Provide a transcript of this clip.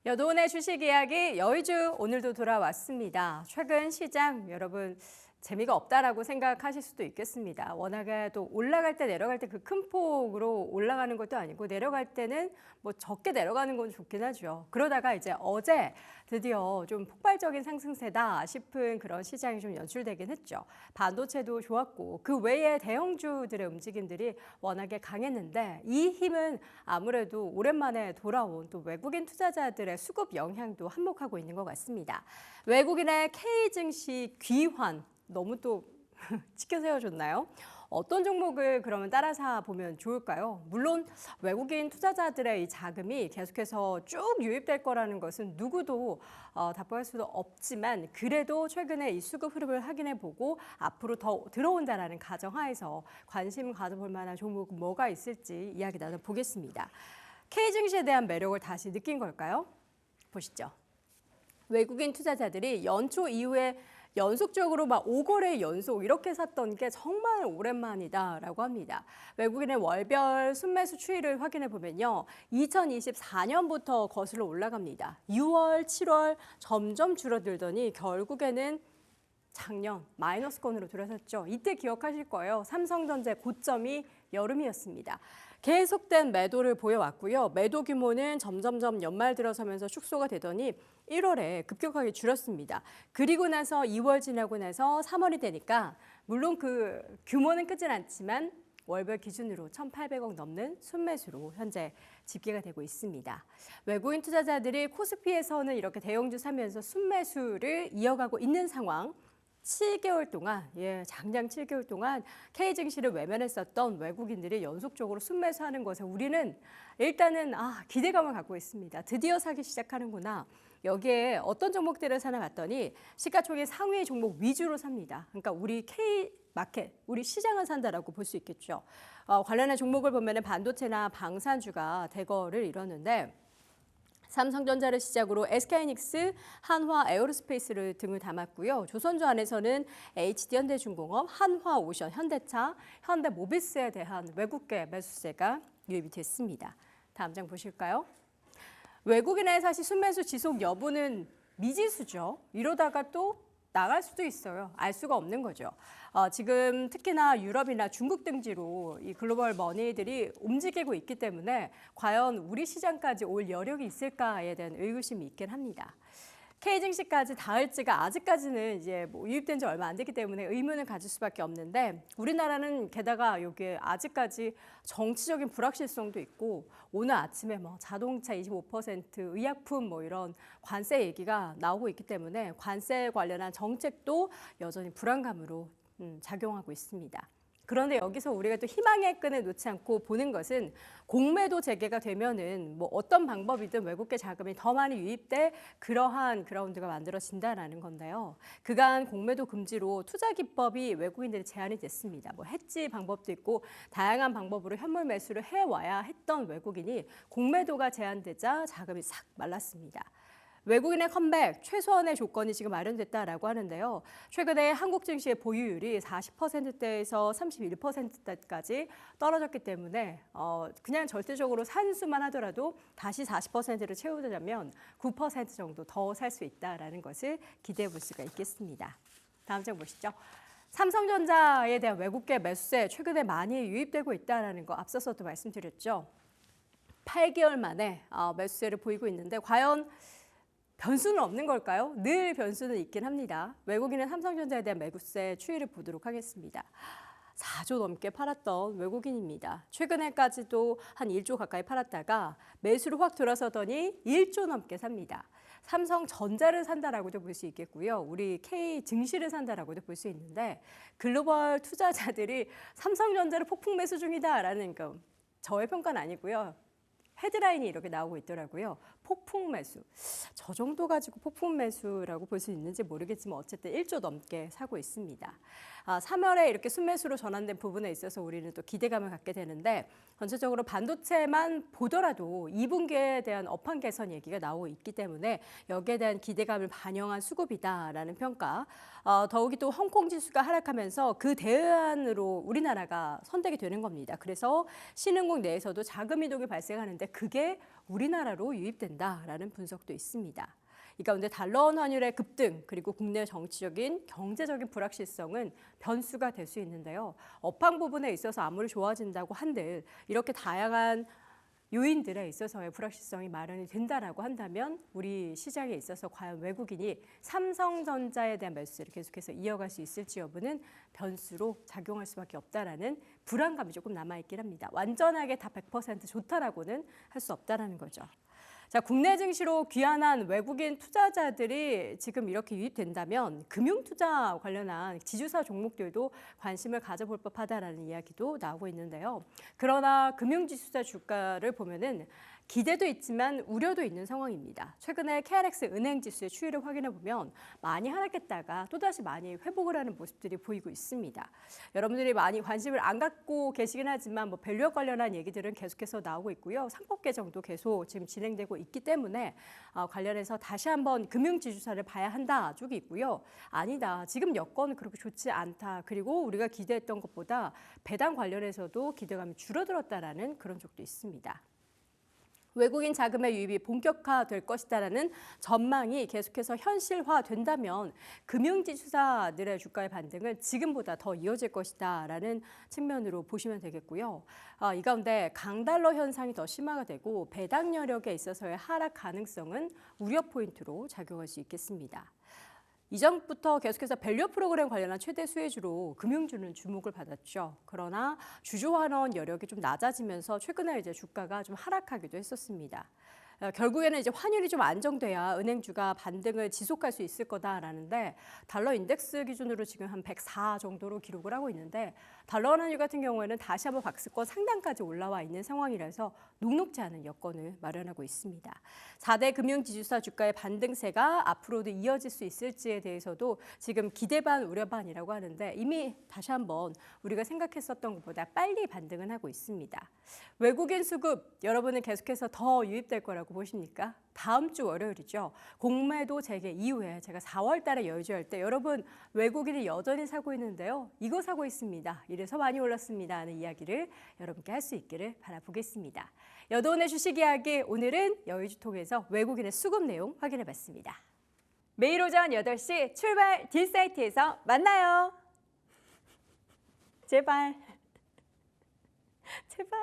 여도은의 주식 이야기 여의주 오늘도 돌아왔습니다. 최근 시장 여러분 재미가 없다라고 생각하실 수도 있겠습니다. 워낙에 또 올라갈 때 내려갈 때 그 큰 폭으로 올라가는 것도 아니고 내려갈 때는 뭐 적게 내려가는 건 좋긴 하죠. 그러다가 이제 어제 드디어 좀 폭발적인 상승세다 싶은 그런 시장이 좀 연출되긴 했죠. 반도체도 좋았고 그 외에 대형주들의 움직임들이 워낙에 강했는데 이 힘은 아무래도 오랜만에 돌아온 또 외국인 투자자들의 수급 영향도 한몫하고 있는 것 같습니다. 외국인의 K증시 귀환 너무 또 치켜 세워줬나요? 어떤 종목을 그러면 따라서 보면 좋을까요? 물론 외국인 투자자들의 이 자금이 계속해서 쭉 유입될 거라는 것은 누구도 답보할 수도 없지만 그래도 최근에 이 수급 흐름을 확인해보고 앞으로 더 들어온다라는 가정하에서 관심 가져볼 만한 종목은 뭐가 있을지 이야기 나눠보겠습니다. K증시에 대한 매력을 다시 느낀 걸까요? 보시죠. 외국인 투자자들이 연초 이후에 연속적으로 막 5거래 연속 이렇게 샀던 게 정말 오랜만이다라고 합니다. 외국인의 월별 순매수 추이를 확인해 보면요. 2024년부터 거슬러 올라갑니다. 6월, 7월 점점 줄어들더니 결국에는 작년 마이너스권으로 들어섰죠. 이때 기억하실 거예요. 삼성전자 고점이 여름이었습니다. 계속된 매도를 보여왔고요. 매도 규모는 점점점 연말 들어서면서 축소가 되더니 1월에 급격하게 줄었습니다. 그리고 나서 2월 지나고 나서 3월이 되니까 물론 그 규모는 크진 않지만 월별 기준으로 1,800억 넘는 순매수로 현재 집계가 되고 있습니다. 외국인 투자자들이 코스피에서는 이렇게 대형주 사면서 순매수를 이어가고 있는 상황. 7개월 동안, 장장 7개월 동안 K증시를 외면했었던 외국인들이 연속적으로 순매수하는 것에 우리는 일단은 기대감을 갖고 있습니다. 드디어 사기 시작하는구나. 여기에 어떤 종목들을 사나 봤더니 시가총액 상위 종목 위주로 삽니다. 그러니까 우리 K마켓, 우리 시장을 산다라고 볼 수 있겠죠. 관련한 종목을 보면 반도체나 방산주가 대거를 이뤘는데 삼성전자를 시작으로 SK하이닉스, 한화 에어로스페이스를 등을 담았고요. 조선주 안에서는 HD현대중공업, 한화오션, 현대차, 현대모비스에 대한 외국계 매수세가 유입이 됐습니다. 다음 장 보실까요? 외국인의 사실 순매수 지속 여부는 미지수죠. 이러다가 또 나갈 수도 있어요. 알 수가 없는 거죠. 지금 특히나 유럽이나 중국 등지로 이 글로벌 머니들이 움직이고 있기 때문에 과연 우리 시장까지 올 여력이 있을까에 대한 의구심이 있긴 합니다. K증시까지 닿을지가 아직까지는 이제 유입된 지 얼마 안 됐기 때문에 의문을 가질 수밖에 없는데 우리나라는 게다가 여기에 아직까지 정치적인 불확실성도 있고 오늘 아침에 자동차 25%, 의약품 이런 관세 얘기가 나오고 있기 때문에 관세 관련한 정책도 여전히 불안감으로 작용하고 있습니다. 그런데 여기서 우리가 또 희망의 끈을 놓지 않고 보는 것은 공매도 재개가 되면은 어떤 방법이든 외국계 자금이 더 많이 유입돼 그러한 그라운드가 만들어진다라는 건데요. 그간 공매도 금지로 투자 기법이 외국인들이 제한이 됐습니다. 해지 방법도 있고 다양한 방법으로 현물 매수를 해와야 했던 외국인이 공매도가 제한되자 자금이 싹 말랐습니다. 외국인의 컴백 최소한의 조건이 지금 마련됐다라고 하는데요. 최근에 한국 증시의 보유율이 40%대에서 31%대까지 떨어졌기 때문에 그냥 절대적으로 산수만 하더라도 다시 40%를 채우자면 9% 정도 더 살 수 있다라는 것을 기대해 볼 수가 있겠습니다. 다음 장 보시죠. 삼성전자에 대한 외국계 매수세 최근에 많이 유입되고 있다는 거 앞서서도 말씀드렸죠. 8개월 만에 매수세를 보이고 있는데 과연 변수는 없는 걸까요? 늘 변수는 있긴 합니다. 외국인은 삼성전자에 대한 매수세 추이를 보도록 하겠습니다. 4조 넘게 팔았던 외국인입니다. 최근에까지도 한 1조 가까이 팔았다가 매수를 확 들어서더니 1조 넘게 삽니다. 삼성전자를 산다라고도 볼 수 있겠고요. 우리 K증시를 산다라고도 볼 수 있는데 글로벌 투자자들이 삼성전자를 폭풍 매수 중이다라는 거 저의 평가는 아니고요. 헤드라인이 이렇게 나오고 있더라고요. 폭풍 매수. 저 정도 가지고 폭풍 매수라고 볼 수 있는지 모르겠지만 어쨌든 1조 넘게 사고 있습니다. 3월에 이렇게 순매수로 전환된 부분에 있어서 우리는 또 기대감을 갖게 되는데 전체적으로 반도체만 보더라도 2분기에 대한 업황 개선 얘기가 나오고 있기 때문에 여기에 대한 기대감을 반영한 수급이다라는 평가. 더욱이 또 홍콩 지수가 하락하면서 그 대안으로 우리나라가 선택이 되는 겁니다. 그래서 신흥국 내에서도 자금 이동이 발생하는데 그게 우리나라로 유입된다라는 분석도 있습니다. 이 가운데 달러 원 환율의 급등 그리고 국내 정치적인 경제적인 불확실성은 변수가 될 수 있는데요. 업황 부분에 있어서 아무리 좋아진다고 한들 이렇게 다양한 요인들에 있어서의 불확실성이 마련이 된다라고 한다면 우리 시장에 있어서 과연 외국인이 삼성전자에 대한 매수를 계속해서 이어갈 수 있을지 여부는 변수로 작용할 수밖에 없다라는 불안감이 조금 남아있긴 합니다. 완전하게 다 100% 좋다라고는 할 수 없다라는 거죠. 자, 국내 증시로 귀환한 외국인 투자자들이 지금 이렇게 유입된다면 금융투자 관련한 지주사 종목들도 관심을 가져볼 법하다라는 이야기도 나오고 있는데요. 그러나 금융지수사 주가를 보면은 기대도 있지만 우려도 있는 상황입니다. 최근에 KRX 은행지수의 추이를 확인해 보면 많이 하락했다가 또다시 많이 회복을 하는 모습들이 보이고 있습니다. 여러분들이 많이 관심을 안 갖고 계시긴 하지만 뭐 밸류업 관련한 얘기들은 계속해서 나오고 있고요. 상법 개정도 계속 지금 진행되고 있기 때문에 관련해서 다시 한번 금융지주사를 봐야 한다 쪽이 있고요. 아니다. 지금 여건은 그렇게 좋지 않다. 그리고 우리가 기대했던 것보다 배당 관련해서도 기대감이 줄어들었다라는 그런 쪽도 있습니다. 외국인 자금의 유입이 본격화될 것이다라는 전망이 계속해서 현실화된다면 금융지수사들의 주가의 반등은 지금보다 더 이어질 것이다라는 측면으로 보시면 되겠고요. 이 가운데 강달러 현상이 더 심화가 되고 배당 여력에 있어서의 하락 가능성은 우려 포인트로 작용할 수 있겠습니다. 이전부터 계속해서 밸류 프로그램 관련한 최대 수혜주로 금융주는 주목을 받았죠. 그러나 주주 환원 여력이 좀 낮아지면서 최근에 이제 주가가 좀 하락하기도 했었습니다. 결국에는 이제 환율이 좀 안정돼야 은행주가 반등을 지속할 수 있을 거다라는데 달러 인덱스 기준으로 지금 한 104 정도로 기록을 하고 있는데 달러 환율 같은 경우에는 다시 한번 박스권 상단까지 올라와 있는 상황이라서 녹록지 않은 여건을 마련하고 있습니다. 4대 금융지주사 주가의 반등세가 앞으로도 이어질 수 있을지에 대해서도 지금 기대 반 우려 반이라고 하는데 이미 다시 한번 우리가 생각했었던 것보다 빨리 반등은 하고 있습니다. 외국인 수급 여러분은 계속해서 더 유입될 거라고 보십니까? 다음 주 월요일이죠. 공매도 재개 이후에 제가 4월 달에 여의주할 때 여러분 외국인이 여전히 사고 있는데요. 이거 사고 있습니다. 이래서 많이 올랐습니다 하는 이야기를 여러분께 할 수 있기를 바라보겠습니다. 여도은의 주식 이야기 오늘은 여의주 통해서 외국인의 수급 내용 확인해 봤습니다. 매일 오전 8시 출발 딜사이트에서 만나요. 제발. 제발.